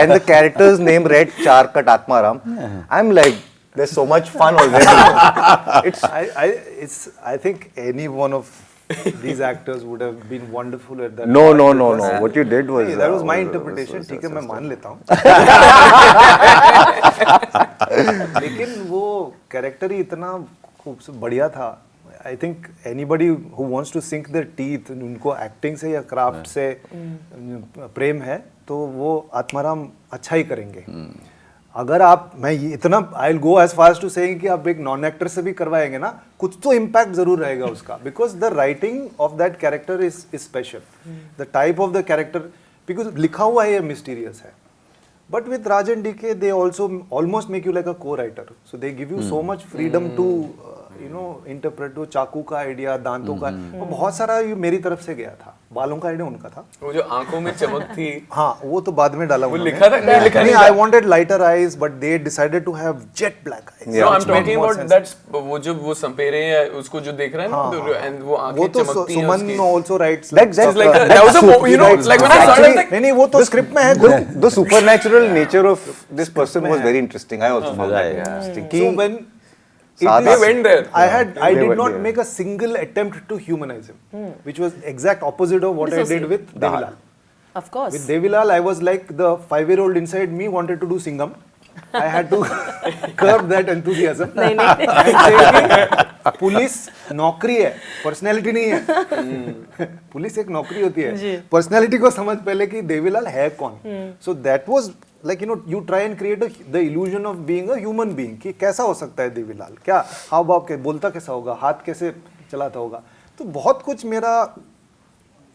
and the character's name read Chaar Cut Atmaram, I'm like, there's so much fun already. I think any one of these actors would have been wonderful at that. No. What you did was that was my interpretation. ठीक है, मैं मान लेता हूँ. लेकिन वो character ही इतना खूबसूरत बढ़िया था. I think anybody who wants to sink their teeth, उनको acting से या craft से प्रेम है, तो वो आत्माराम अच्छा ही करेंगे. अगर आप मैं इतना I'll go as far as to saying कि आप एक नॉन एक्टर से भी करवाएंगे ना, कुछ तो इम्पैक्ट जरूर रहेगा उसका, because the writing of that character is special, the type of the character, because लिखा हुआ है ये मिस्टीरियस है, but with Raj and DK they also almost make you like a co writer, so they give you so much freedom to interpret. वो चाकू का idea, दांतों का, वो बहुत सारा मेरी तरफ से गया था, बालों का आइडिया उनका था. वो जो आंखों में चमक थी, हाँ वो तो बाद में डाला. वो लिखा था नहीं, I wanted lighter eyes, but they decided to have jet black eyes. No, I'm talking about that's वो जो वो संपेरे हैं उसको जो देख रहे हैं ना, and वो आंखें चमकती हैं उसकी. सुमन also writes that's like that was a, you know, like when I started like नहीं वो तो स्क्रिप्ट में है. The supernatural nature of this person was very interesting. I also found that interesting. So when they went there, I did not make a single attempt to humanize him, which was exact opposite of what I did with Devilal. Of course. With Devilal, I was like the 5-year-old inside me wanted to do Singham. I had to curb that enthusiasm. Police नौकरी है, personality नहीं है. Police एक नौकरी होती है, personality को समझ पहले कि देवीलाल है कौन. So that was like you try and create the illusion of being a human being, कि कैसा हो सकता है देवीलाल, क्या हाव भाव के बोलता कैसा होगा, हाथ कैसे चलाता होगा. तो बहुत कुछ मेरा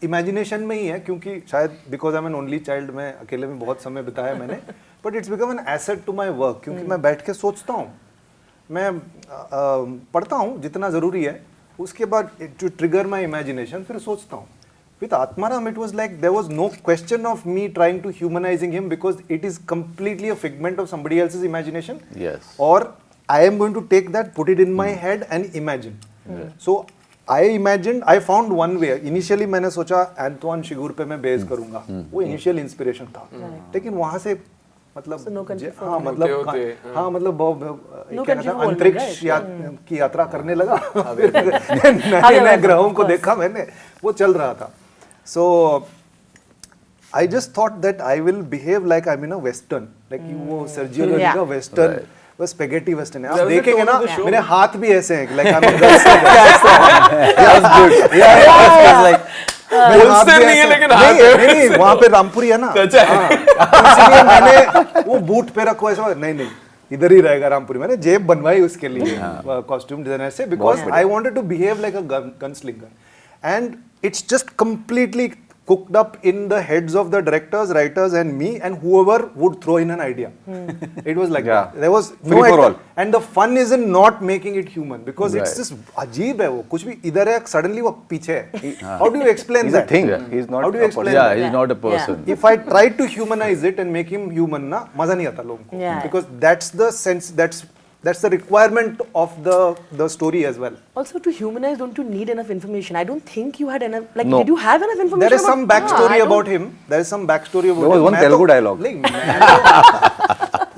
इमेजिनेशन में ही है, क्योंकि शायद because I am an only child, मैं अकेले में बहुत समय बिताया मैंने, but it's become an asset to my work, क्योंकि मैं बैठ के सोचता हूँ, मैं पढ़ता हूँ जितना ज़रूरी है, उसके बाद टू ट्रिगर माई इमेजिनेशन फिर सोचता हूँ. With Atmaram, it was like there was no question of me trying to humanizing him, because it is completely a figment of somebody else's imagination. Yes. Or I am going to take that, put it in my head and imagine. So I imagined, I found one way. Initially मैंने सोचा Anton शिगुर पे मैं base करूँगा, वो initial inspiration था, लेकिन वहाँ से मतलब हाँ मतलब अंतरिक्ष की यात्रा करने लगा. नए ग्रहों को देखा मैंने, वो चल रहा था. So I just thought that I will behave like I'm in a western, like वो सर्जियो लेवन का western, वो स्पेगेटी वेस्टर्न है. आप देखेंगे ना मेरे हाथ भी ऐसे हैं, like I'm a like नहीं है, लेकिन नहीं वहाँ पे रामपुरी है ना, इसलिए मैंने वो बूट पे रखो ऐसा, नहीं इधर ही रहेगा रामपुरी. मैंने जेब बनवाई उसके लिए कॉस्ट्यूम डिजाइनर से, because I wanted to behave like a gunslinger, and it's just completely cooked up in the heads of the directors, writers and me and whoever would throw in an idea. It was like that. There was no idea. And the fun is in not making it human, because it's just अजीब है वो, कुछ भी इधर है suddenly वो पीछे है. How do you explain he's that? He's a thing. He's not How do you explain that? he's not a person. If I try to humanize it and make him human ना, मजा नहीं आता लोगों को, because that's the sense, that's the requirement of the story as well. Also, to humanize, don't you need enough information? I don't think you had enough. Like, did you have enough information? There is some backstory about him. There is some backstory about him. There was one Telugu dialogue.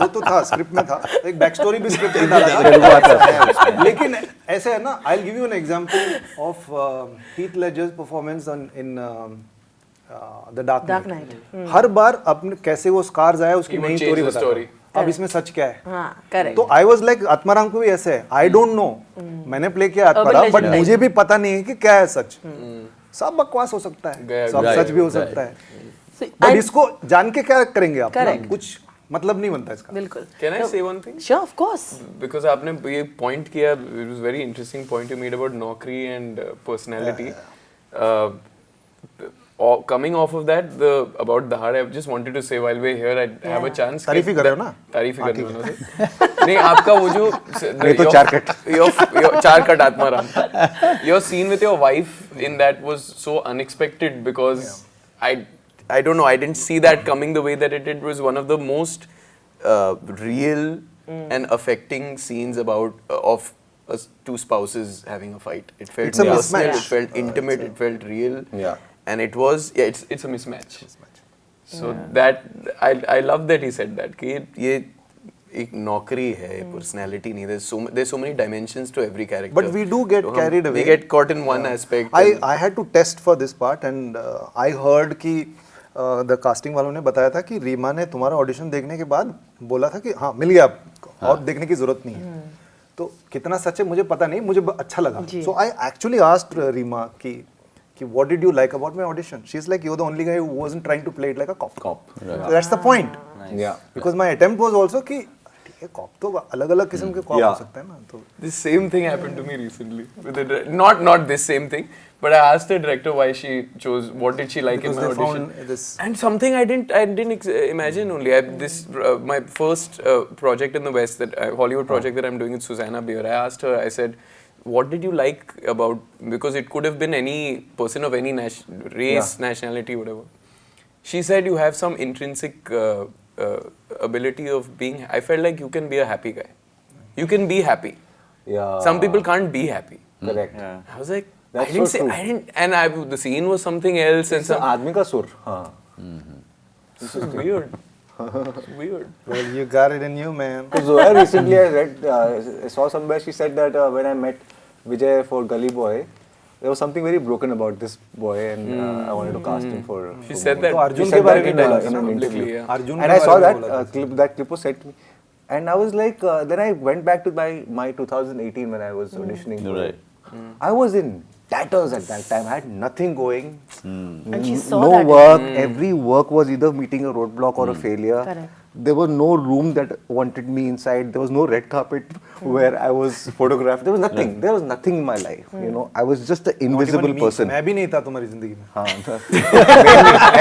वो तो था, script में था, एक backstory भी script में था. लेकिन ऐसे है ना, I'll give you an example of Heath Ledger's performance in The Dark Knight. हर बार अपने कैसे वो स्कार्स आया उसकी नई स्टोरी बताता है. अब इसमें सच क्या है? करेक्ट. तो आई वाज लाइक आत्माराम को भी ऐसे है, आई डोंट नो, मैंने प्ले किया आत्माराम, बट मुझे भी पता नहीं है कि क्या है सच. सब बकवास हो सकता है, सब सच भी हो सकता है, बट इसको जान के क्या करेंगे आप? कुछ मतलब नहीं बनता इसका. बिल्कुल. Can I say one thing? Sure, of course. Because आपने ये point किया, it was very interesting point you made about नौकरी and personality. Coming off of that, about Dahad, I just wanted to say while we're here, I have a chance. तारीफ ही कर रहे हो ना? तारीफ ही करने वाला से. नहीं आपका वो जो ये तो चार cut. Your Chaar Cut Atmaram. Your scene with your wife in that was so unexpected, because I don't know, I didn't see that coming the way that it did. It was one of the most real and affecting scenes about of two spouses having a fight. It felt personal, it felt intimate, it felt real. Yeah. And it was, it's a mismatch. So that I love that he said that कि ये एक नौकरी है, personality नहीं. There's so many dimensions to every character. But we do get carried away. We get caught in one aspect. I had to test for this part and I heard कि the casting वालों ने बताया था कि रीमा ने तुम्हारा audition देखने के बाद बोला था कि हाँ मिल गया और देखने की जरूरत नहीं है. तो कितना सच है मुझे पता नहीं, मुझे अच्छा लगा. So I actually asked Reema कि what did you like about my audition? She's like, you're the only guy who wasn't trying to play it like a cop. Right. So that's the point. Yeah. Because my attempt was also कि ठीक है cop तो अलग-अलग किस्म के cop हो सकते हैं ना. तो This same thing happened to me recently. With not this same thing, but I asked the director why she chose. What did she like because in my they audition? found this. And something I didn't imagine only. My first project in the West, that Hollywood project that I'm doing with Susanna Bier. I asked her. I said, what did you like about, because it could have been any person of any race, nationality, whatever. She said you have some intrinsic ability of being. I felt like you can be a happy guy. You can be happy. Yeah. Some people can't be happy. Correct. I was like, That's I didn't so say, true. I didn't, and the scene was something else. And It's आदमी का सुर. हाँ. this is weird. It's weird. Well, you got it in you, man. So Zoya recently I read, I saw somewhere she said that when I met Vijay for Gully Boy, there was something very broken about this boy and I wanted to cast him for. She said that. तो Arjun She के said बारे that में बोला in था an ना? interview. Yeah. Arjun And के I saw बारे में बोला that था. clip. That clip was sent to me, and I was like, then I went back to my 2018 when I was auditioning. for Right. I was in tatters at that time. I had nothing going. And she saw no that. work. Every work was either meeting a roadblock or a failure. Correct. There was no room that wanted me inside. There was no red carpet where I was photographed. There was nothing. There was nothing in my life. You know, I was just an Not even invisible me. person. मैं भी नहीं था तुम्हारी जिंदगी में. हाँ.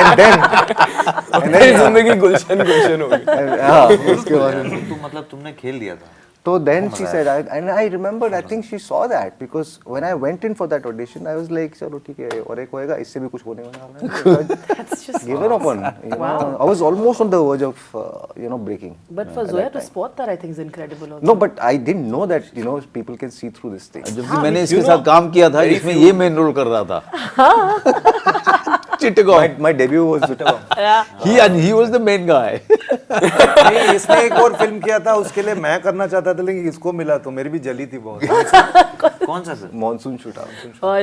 and then मेरी जिंदगी गुलशन हो गई. उसके बाद तो मतलब तुमने खेल दिया था. So then she said, and I remembered, I think she saw that because when I went in for that audition, I was like, चलो ठीक है, और एक होएगा, इससे भी कुछ होने वाला है. That's just Given up on. You know, I was almost on the verge of, breaking. But for Zoya to spot that, I think is incredible also. No, but I didn't know that, people can see through this thing. जबकि मैंने इसके साथ काम किया था, इसमें ये main role कर रहा था. Chittagong. My debut was Chittagong. He was the main guy. नहीं, इसने एक और फिल्म किया था, उसके लिए मैं करना चाहता था लेकिन इसको मिला तो मेरी भी जली थी बहुत. कौन सा सर? Monsoon shoot. Oh,